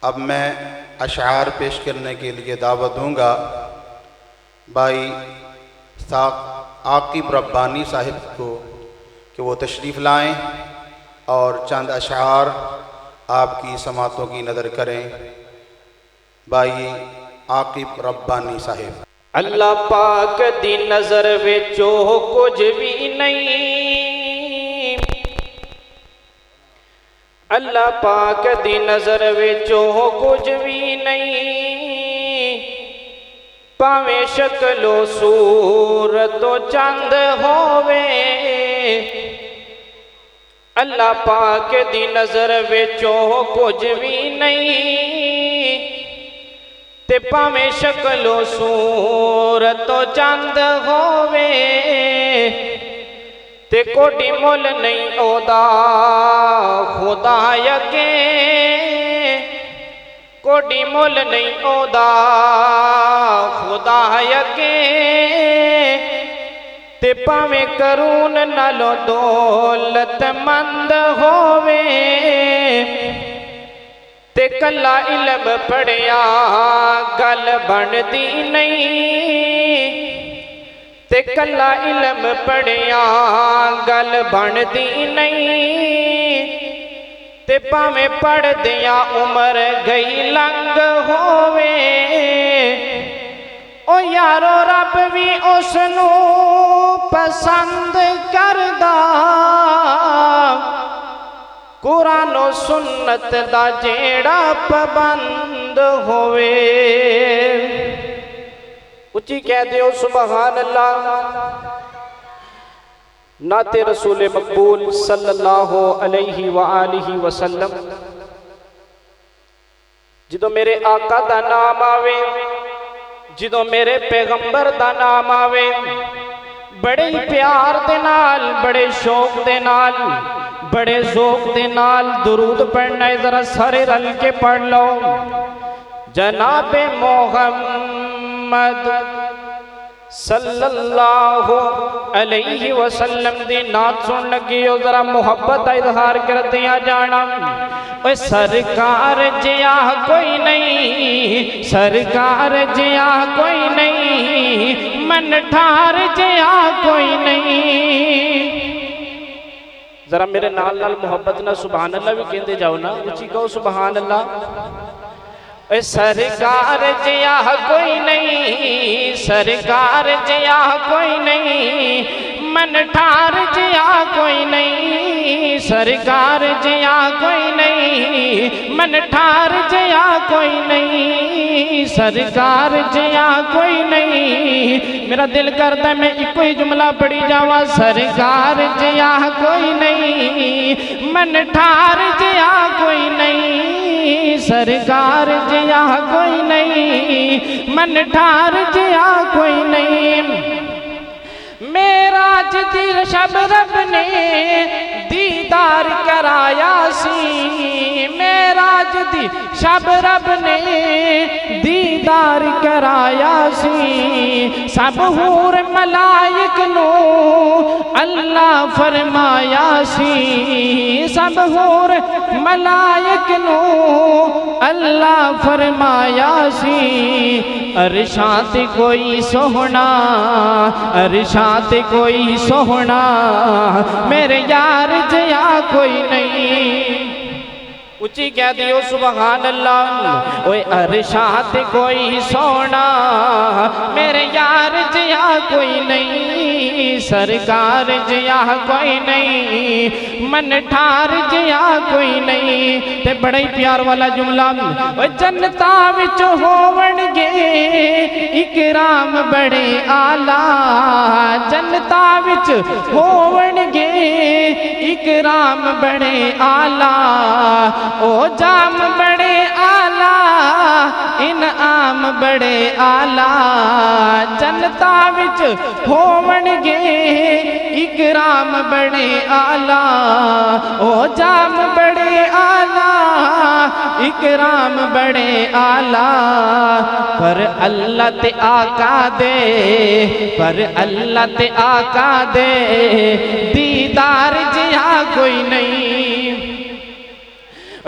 अब मैं अशआर पेश करने के लिए दावत दूँगा भाई आकिब रब्बानी साहिब को कि वो तशरीफ़ लाएं और चंद अशआर आपकी समातों की नज़र करें। भाई आकिब रब्बानी साहिब। अल्लाह पाक दी नज़र विचो कुछ भी नहीं, अल्लाह पाक दी नज़र विचो कुछ भी नहीं, भावें शक्लो सूरतो चंद होवे। अल्लाह पाक दी नज़र विचो कुछ भी नहीं, ते भावें शक्लो सूरतो चंद होवे, ते कोडी मुल नहीं ओदा खुदा यके, कोडी मुल नहीं ओदा खुदा यके, ते भावें करून नालों दौलतमंद होवे, ते कला इल्म पढ़िया गल बनती नहीं, ते कला इल्म पढ़िया गल बनती नहीं, ते भावें पढ़दिया उम्र गई लंघ होवे। ओ यारो रब भी उसनू पसंद करदा, कुरान और सुन्नत दा जेड़ा पाबंद होवे। उची कह दियो सुबहान अल्लाह। नाते रसूल मकबूल सल्लल्लाहु अलैहि व आलिहि वसल्लम, जिदों मेरे आका दा नाम आवे, जिदों मेरे पैगंबर दा नाम आवे, बड़े ही प्यार दे नाल, बड़े शौक दे नाल, बड़े ज़ौक़ दे नाल दुरूद पढ़ना है। ज़रा सारे रल के पढ़ लो। जनाबे मोहम्मद सल्लल्लाहु अलैहि वसल्लम दी नात सुन लगी हो, जरा मोहब्बत का इजहार कर दिया जाना। ओए सरकार जिया कोई नहीं, सरकार जिया कोई नहीं, मन ठार जिया कोई नहीं। जरा मेरे नाल नाल मोहब्बत ना सुबहान अल्लाह भी कहते जाओ ना, उची कहो सुबहान अल्लाह। सरकार जिया कोई नहीं, सरकार जिया कोई नहीं, मन ठार जिया कोई नहीं, सरकार जिया कोई नहीं, मन ठार जिया कोई नहीं, सरकार जिया कोई नहीं। मेरा दिल करता मैं इको ही जुमला पढ़ी जावा, सरकार जिया कोई नहीं, मन ठार जिया कोई नहीं, सरकार जिया कोई नहीं, मन ठार जिया कोई नहीं। मेराज दी शब रब ने दीदार कराया सी, मेराज दी शब रब ने दीदार कराया सी, सब हूर मलाइक नो अल्लाह फरमाया सी, सब हूर मलाइक नो अल्लाह फरमाया सी। अरशात कोई सोहना, अरशात कोई सोहना, मेरे यार जया कोई नहीं। उची कह दियो सुबहान अल्लाह। ओए अरशात कोई सोना, मेरे यार जिया कोई नहीं, सरकार जिया कोई नहीं, मन ठार जिया कोई नहीं। ते बड़ा ही प्यार वाला जुमला, ओए जन्नता विच होवणगे इकराम बड़े आला, जन्नता विच होवणगे इकराम बड़े आला, ओ जाम बड़े आला, इनाम बड़े आला, जन्नता विच होवणगे इकराम बड़े आला, ओ जाम बड़े आला, इकराम बड़े आला। पर अल्लाह ते आका दे, पर अल्लाह ते आका दे दीदार जिया कोई नहीं।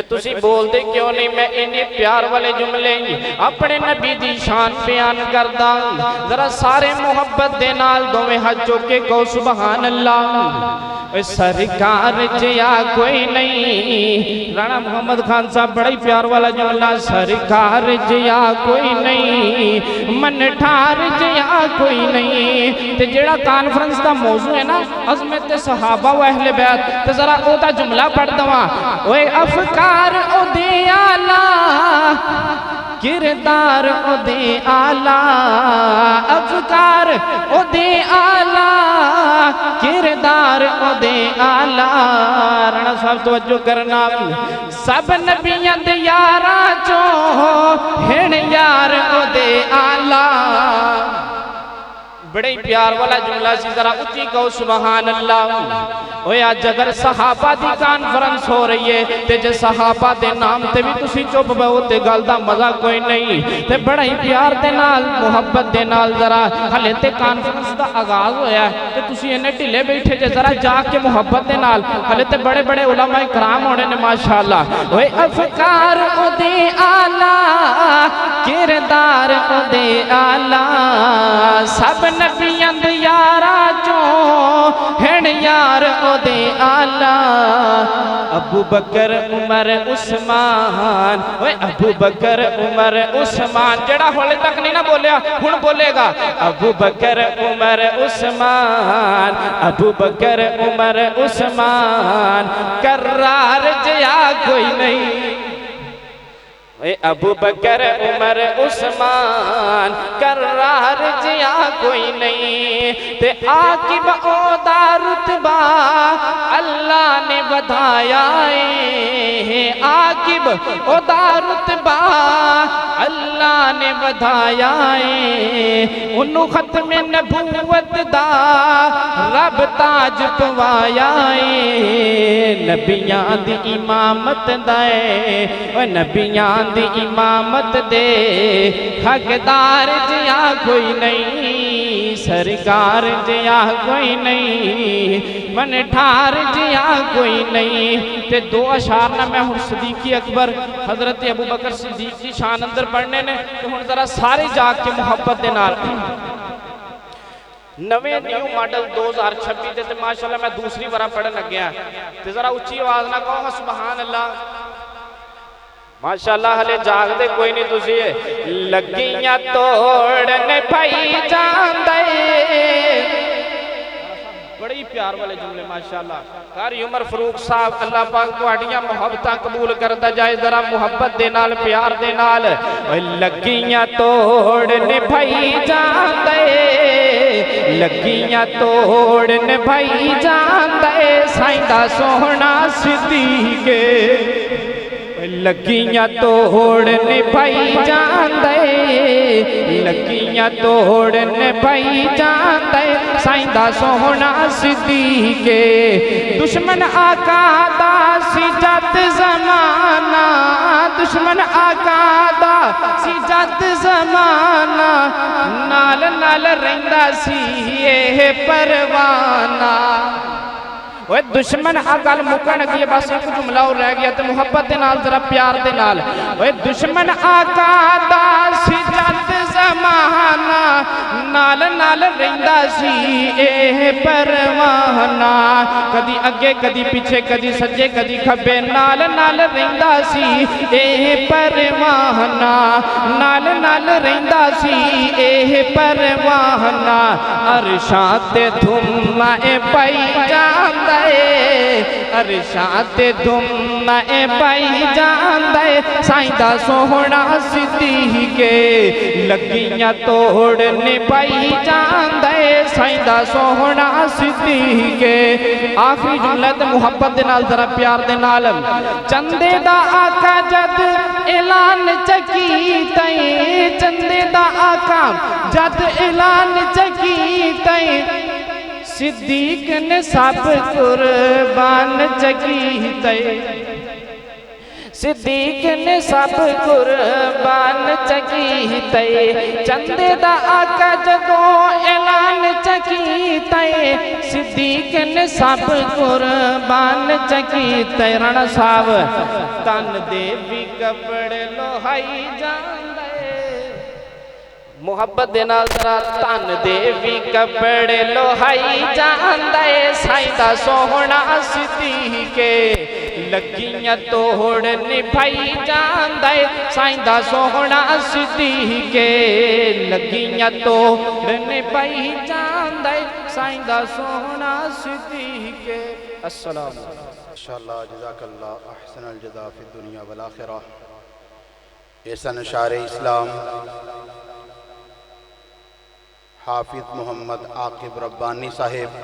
तुसी बोलते क्यों नहीं? मैं इन्ने प्यार वाले जुमले अपने नबी दी शान बयान करदा। जरा सारे मुहब्बत दे नाल दोवें हाथ चुक के कहो सुभान अल्लाह। सरकार जिया कोई नहीं। राणा मोहम्मद खान साहब बड़ा ही प्यार वाला जुमला, सरकार जिया कोई नहीं, मन ठार जिया कोई नहीं। ते जेड़ा कॉन्फ्रेंस का मौजू है ना अज़मत सहाबा व अहले बैत, ते जरा ओदा जुमला पढ़ दवा। ओए अफकार ओदे आला, किरदार ओदे आला, अफकार ओदे आला, किरदार ओदे आला। राणा साहब तवज्जो करना, सब नबियां दे यारा चो हिण यार ओदे आला। बड़े ही प्यार वाला जुमला सी, जरा उच्ची कहो सुभान अल्लाह। ओए अज अगर सहाबा दी कॉन्फ्रेंस हो रही है ते जे सहाबा दे नाम ते भी तुसी चुप बहो ते गल दा मजा कोई नहीं। ते बड़ा ही प्यार दे नाल मुहब्बत दे नाल जरा हले ते कॉन्फ्रेंस दा आगाज होया ते तुसी इन्ने ढिले बैठे जे, जरा जाके मुहब्बत दे नाल हले ते बड़े बड़े उलमा इकराम होने ने माशाअल्लाह। ओए अफकार ओदे आला, किरदार ओदे आला, सब नबियां दे यारा चो हिण यार ओदे आला। अबू बकर उमर उस्मान, ओए अबू बकर उमर उस्मान, जेड़ा होले तक नहीं ना बोलिया हुण बोलेगा। अबू बकर उमर उस्मान, अबू बकर उमर उस्मान, करार जिया कोई नहीं। अबू बकर उमर उस्मान, करार जिया कोई नहीं। ते आकिब ओदा रुतबा अल्लाह ने बढ़ाया है, आकिब ओदा रुतबा अल्लाह ने बढ़ाया है। उन्हों खत्म नबूवत दा रब ताज पवाया है। नबियां दी इमामत दे, नबियां दी इमामत दे हकदार जिया कोई नहीं, सरकार जिया कोई नहीं, मन ठार जिया कोई नहीं। ते दो अशार ना मैं हुण सदीकी अकबर हजरत अबू बकर सिद्दीक की शान अंदर पढ़ने ने, तो हुण जरा सारे जाग के मुहब्बत दे नाल नवे न्यू मॉडल 2026 ते माशाअल्लाह मैं दूसरी बार पढ़न लग गया। ते जरा उच्ची आवाज ना कहो सुभान अल्लाह। माशाअल्लाह हले जागदे कोई नहीं तुसी। लगियां तोड़ने भाई जांदे, बड़े ही प्यार वाले जुमले माशाअल्लाह। कारी उमर फरूक साहब अल्लाह पाक तुहाडियां मुहब्बतां कबूल करता जाए, जरा मुहब्बत दे नाल प्यार दे नाल। लगियां तोड़ने भाई जांदे, लगियां तोड़ने भाई जांदे, साईं दा सोहना सिद्दीके। लगियां तोड़ने भाई जांदे, लगियां तोड़ने भाई जांदे, साईं दा सोहना सिद्दीके। दुश्मन आका दा सी जद ज़माना, दुश्मन आका दा सी जद ज़माना, नाल नाल रहिंदा सी ये परवाना। ओए दुश्मन आ गल मुकन लगी है, बस एक जुमला और रह गया तो मुहब्बत दे नाल जरा प्यार दे नाल। ओए दुश्मन आका दा सी जद ज़माना, नाल नाल रहिंदा सी ए परवाना। कदी अगे कदी पीछे कदी सज्जे कदी खब्बे, नाल नाल रहिंदा सी ए परवाना, नाल नाल रहिंदा सी ए परवाना। अरशां ते धुम्मा ए पाई जांदा, अरशां ते धुम्मा ए पाई जांदा, साईं दा सोहना सिद्दीके। लगियां तोड़ने पाई जांदा, साईं दा सोहना सिद्दीके। आखिरी जुमला ते मुहब्बत दे नाल जरा प्यार दे नाल। चंदे दा आका जद ऐलान चकीते, चंदे दा आका जद ऐलान चकीते, सिद्दीक ने सब कुर्बान चकीते। सिद्दीक ने सब कुर्बान चकीते चंदे दा आका जदों ऐलान चकीते सिद्दीक ने सब कुर्बान चकीते रण साहब तन दे भी कपड़े लोहाई जांदे मुहब्बत दे नाल जरा तन दे भी कपड़े लोहाई जांदे साईं दा सोहना सिद्दीके लगियां तोड़ निभाई जांदे साईं दा सोहना सिद्दीके लगियां तोड़ निभाई जांदे साईं दा सोहना सिद्दीके। अस्सलाम माशाअल्लाह जज़ाकल्लाह अहसनल जज़ा फिद दुनिया वल आखिरह। एहसन शार इस्लाम हाफिज मोहम्मद आकिब रब्बानी साहिब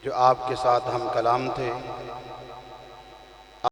जो आपके साथ हम कलाम थे,